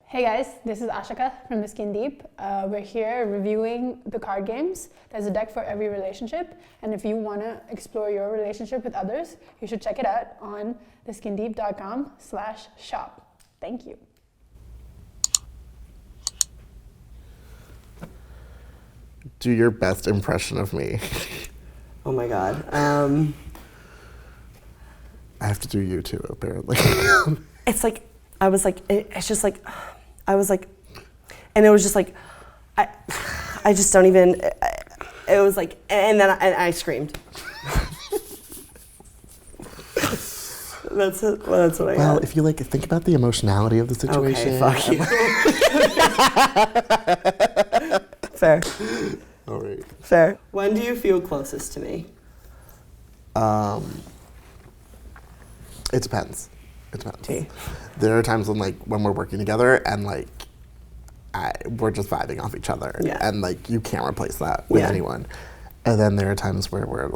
Hey guys, this is Ashika from The Skin Deep. We're here reviewing the card games. There's a deck for every relationship, and if you want to explore your relationship with others, you should check it out on theskindeep.com/shop. Thank you. Do your best impression of me. Oh my god. I have to do you too, apparently. It's like, I was like, it's just like, I was like, and it was just like, I just don't even, it was like, and then I screamed. That's what I got. Well, if you like, think about the emotionality of the situation. Okay, fuck you. Fair. All right. Fair. When do you feel closest to me? It depends. It depends. Tea. There are times when we're working together and we're just vibing off each other. Yeah. And you can't replace that with anyone. And then there are times where we're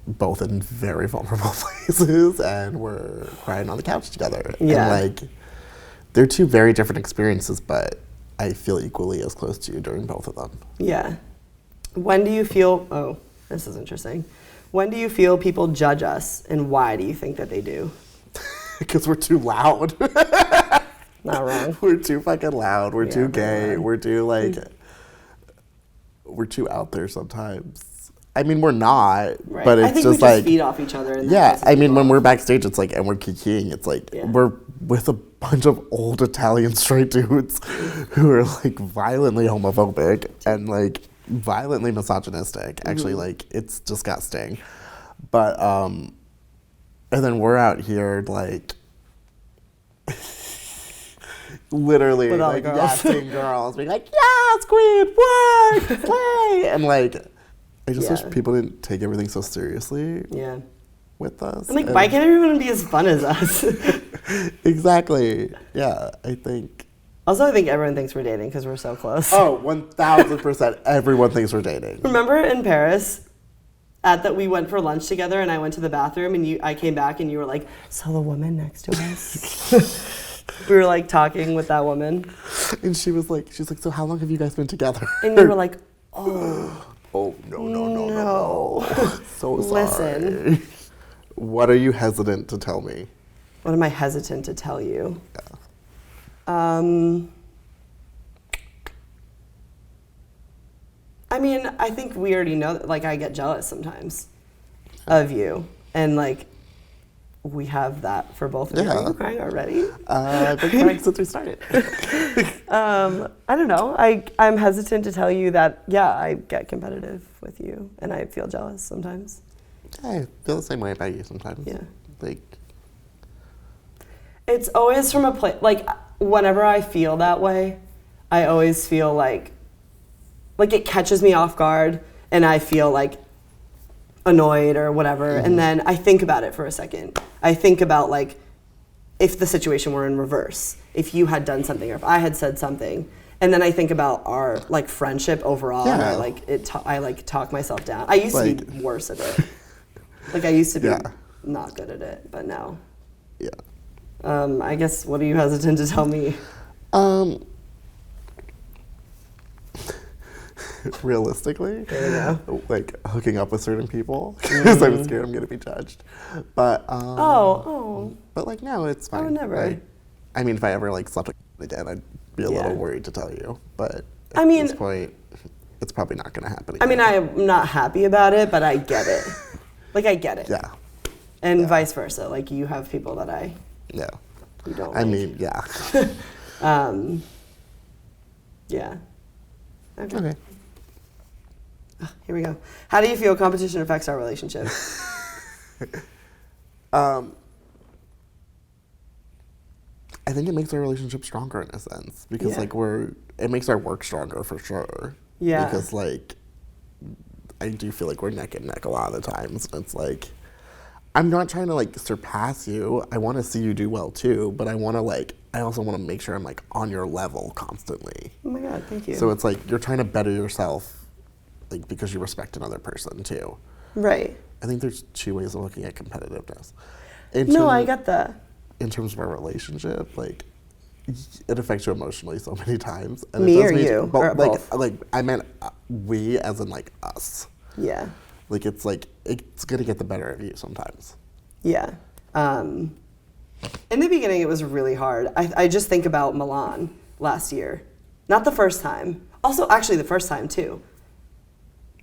both in very vulnerable places and we're crying on the couch together. Yeah. And they're two very different experiences, but I feel equally as close to you during both of them. Yeah. When do you feel, oh, this is interesting. When do you feel people judge us, and why do you think that they do? Because we're too loud. Not wrong. We're too fucking loud. We're too gay. Loud. We're too we're too out there sometimes. I mean, we're not, Right. but it's I think just we just feed off each other. And yeah. that I mean, pisses when people we're off. backstage, it's and we're kikiing. It's we're with a bunch of old Italian straight dudes who are violently homophobic and violently misogynistic. Actually, it's disgusting. But and then we're out here literally With all the girls. gassing girls, being yes, queen, what, slay, and I just wish people didn't take everything so seriously Yeah. with us. And why can't everyone be as fun as us? Exactly. Yeah, I think. Also, I think everyone thinks we're dating because we're so close. Oh, 1,000%. Everyone thinks we're dating. Remember in Paris, we went for lunch together, and I went to the bathroom, and I came back, and you were like, "So the woman next to us." We were talking with that woman, And she's like, so how long have you guys been together? and you were like, "Oh, Oh, no. So sorry. Listen. What are you hesitant to tell me? What am I hesitant to tell you?" I mean, I think we already know that, I get jealous sometimes of you. And, we have that for both of you. Are you crying already? I've been crying since we started. I don't know. I'm hesitant to tell you that, yeah, I get competitive with you. And I feel jealous sometimes. I feel the same way about you sometimes. Yeah. It's always from a place, whenever I feel that way, I always feel like it catches me off guard and I feel annoyed or whatever. Mm-hmm. And then I think about it for a second. I think about if the situation were in reverse, if you had done something or if I had said something. And then I think about our friendship overall. Yeah. And I talk myself down. I used to be worse at it. I used to be not good at it, but now. Yeah. I guess, what are you hesitant to tell me? Realistically, There you go. hooking up with certain people because I'm scared I'm gonna be judged. But but no, it's fine. I would never. I mean, if I ever slept with again, I'd be a little worried to tell you. But I at mean, this point, it's probably not gonna happen again. I mean, I'm not happy about it, but I get it. I get it. Yeah. And vice versa. You have people that Yeah. you don't I mean, yeah. Yeah. Okay. Here we go. How do you feel competition affects our relationship? I think it makes our relationship stronger in a sense because it makes our work stronger for sure. Yeah. Because I do feel we're neck and neck a lot of the times. And it's I'm not trying to surpass you. I want to see you do well too, but I want to I also want to make sure I'm on your level constantly. Oh my God, thank you. So it's you're trying to better yourself because you respect another person too. Right. I think there's two ways of looking at competitiveness. No, I get that. In terms of our relationship, it affects you emotionally so many times. And Me it does or you? But Or like, both? like I meant we, as in like us. Yeah. Like it's gonna get the better of you sometimes. Yeah. In the beginning, it was really hard. I just think about Milan last year. Not the first time. Also, actually, the first time too.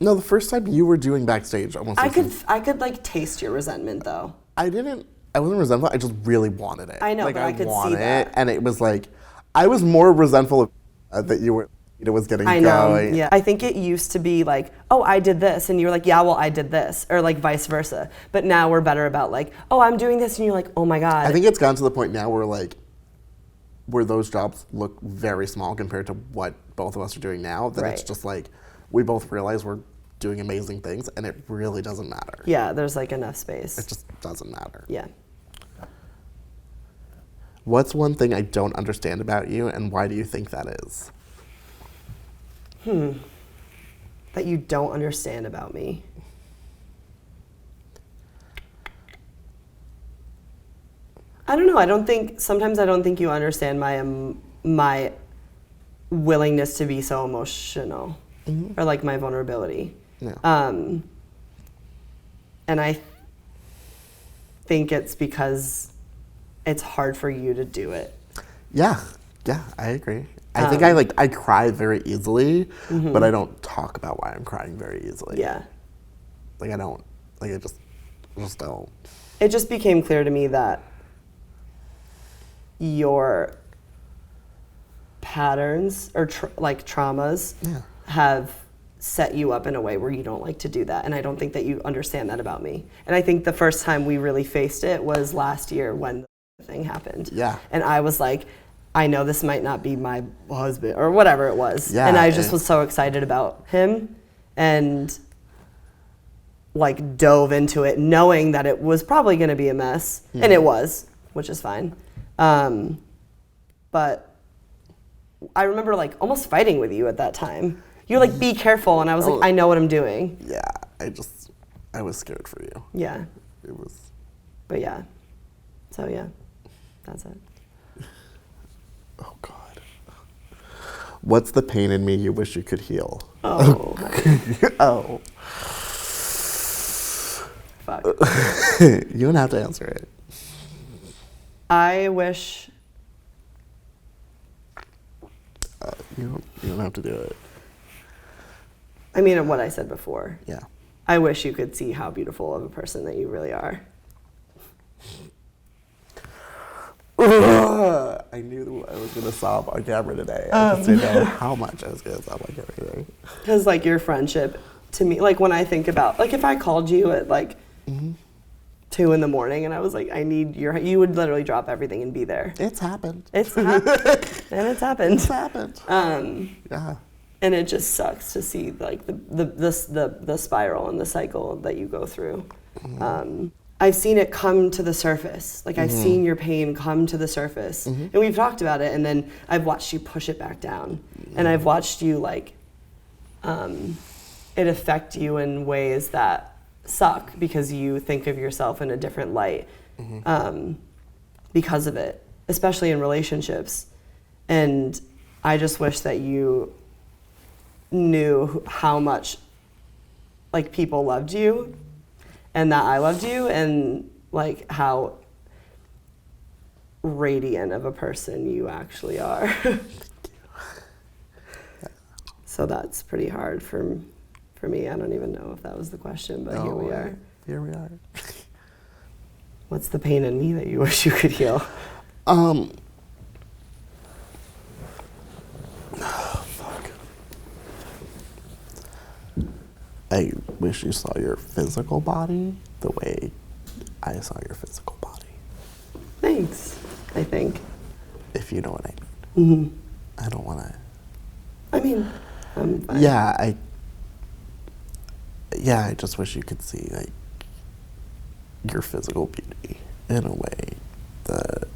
No, the first time you were doing backstage, almost. I could like taste your resentment though. I wasn't resentful. I just really wanted it. I know, like, but I could see wanted that. it, and it was like, I was more resentful of, that you were. It was getting I know. going. Yeah. I think it used to be like, oh, I did this, and you were like, yeah, well, I did this, or like vice versa. But now we're better about like, oh, I'm doing this, and you're like, oh my god. I think it's gotten to the point now where those jobs look very small compared to what both of us are doing now. That it's Right. just like we both realize we're doing amazing things, and it really doesn't matter. Yeah, there's like enough space. It just doesn't matter. Yeah. What's one thing I don't understand about you, and why do you think that is? That you don't understand about me. I don't know. Sometimes I don't think you understand my willingness to be so emotional, or like my vulnerability. Yeah. And I think it's because it's hard for you to do it. Yeah, I agree. I think I cry very easily, but I don't talk about why I'm crying very easily. Yeah. Like I don't, like I just don't. It just became clear to me that your patterns or like traumas have set you up in a way where you don't like to do that, and I don't think that you understand that about me. And I think the first time we really faced it was last year when the thing happened. Yeah. And I was like, I know this might not be my husband or whatever it was. Yeah, and I just was so excited about him and like dove into it knowing that it was probably going to be a mess, and it was, which is fine. But I remember like almost fighting with you at that time. You're like, be careful, and I was like, I know what I'm doing. Yeah, I was scared for you. Yeah. It was. But yeah. So yeah, that's it. Oh God. What's the pain in me you wish you could heal? Oh. Oh. Fuck. You don't have to answer it. I wish. You don't have to do it. I mean, what I said before. Yeah. I wish you could see how beautiful of a person that you really are. I knew I was gonna sob on camera today. I just didn't know how much I was gonna sob on camera today. Because like your friendship, to me, like when I think about, like if I called you at like 2 in the morning and I was like, I need you would literally drop everything and be there. It's happened. It's happened. And it's happened. It's happened. Yeah. And it just sucks to see like the spiral and the cycle that you go through. I've seen it come to the surface. Like I've seen your pain come to the surface, and we've talked about it. And then I've watched you push it back down, and I've watched you like it affect you in ways that suck because you think of yourself in a different light because of it, especially in relationships. And I just wish that you knew how much like people loved you and that I loved you, and like how radiant of a person you actually are. So that's pretty hard for me. I don't even know if that was the question, but here we are. Here we are. What's the pain in me that you wish you could heal? Fuck. I wish you saw your physical body the way I saw your physical body. Thanks, I think. If you know what I mean. I don't want to. I mean, I'm fine. I just wish you could see like your physical beauty in a way that,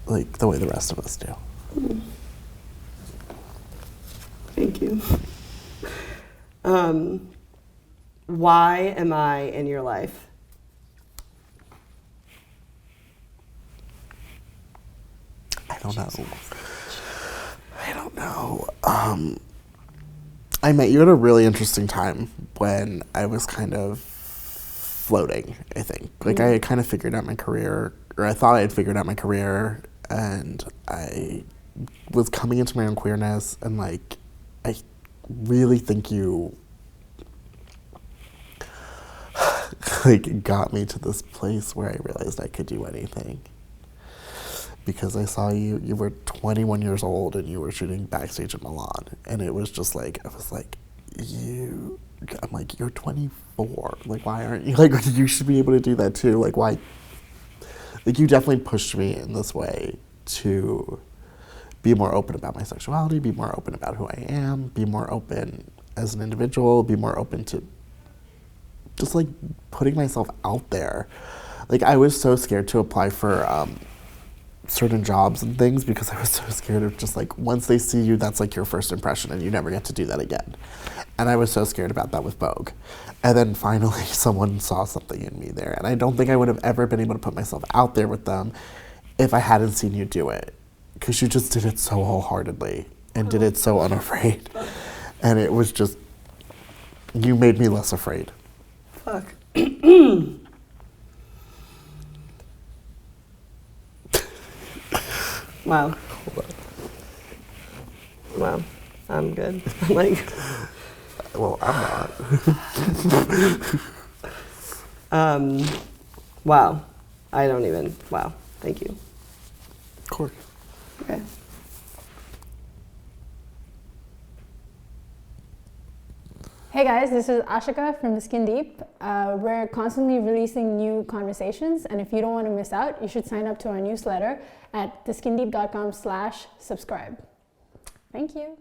like the way the rest of us do. Thank you. Why am I in your life? I I don't know. I met you at a really interesting time when I was kind of floating, I think. Like, I had kind of figured out my career, or I thought I had figured out my career, and I was coming into my own queerness, and, like, I really think you, like, got me to this place where I realized I could do anything. Because I saw you were 21 years old and you were shooting backstage in Milan. And it was just like, I was like, I'm like, you're 24. Like, why aren't you, like, you should be able to do that too. Like, why? Like, you definitely pushed me in this way to be more open about my sexuality, be more open about who I am, be more open as an individual, be more open to just, like, putting myself out there. Like, I was so scared to apply for, certain jobs and things because I was so scared of just, like, once they see you, that's, like, your first impression and you never get to do that again. And I was so scared about that with Vogue. And then finally someone saw something in me there. And I don't think I would have ever been able to put myself out there with them if I hadn't seen you do it. Because you just did it so wholeheartedly and did it so unafraid. And it was just, you made me less afraid. Fuck. Wow. Wow. I'm good. I'm like. Well, I'm not. Wow. I don't even. Wow. Thank you. Of course. Okay. Hey guys, this is Ashika from The Skin Deep. We're constantly releasing new conversations, and if you don't want to miss out, you should sign up to our newsletter at theskindeep.com/subscribe. Thank you.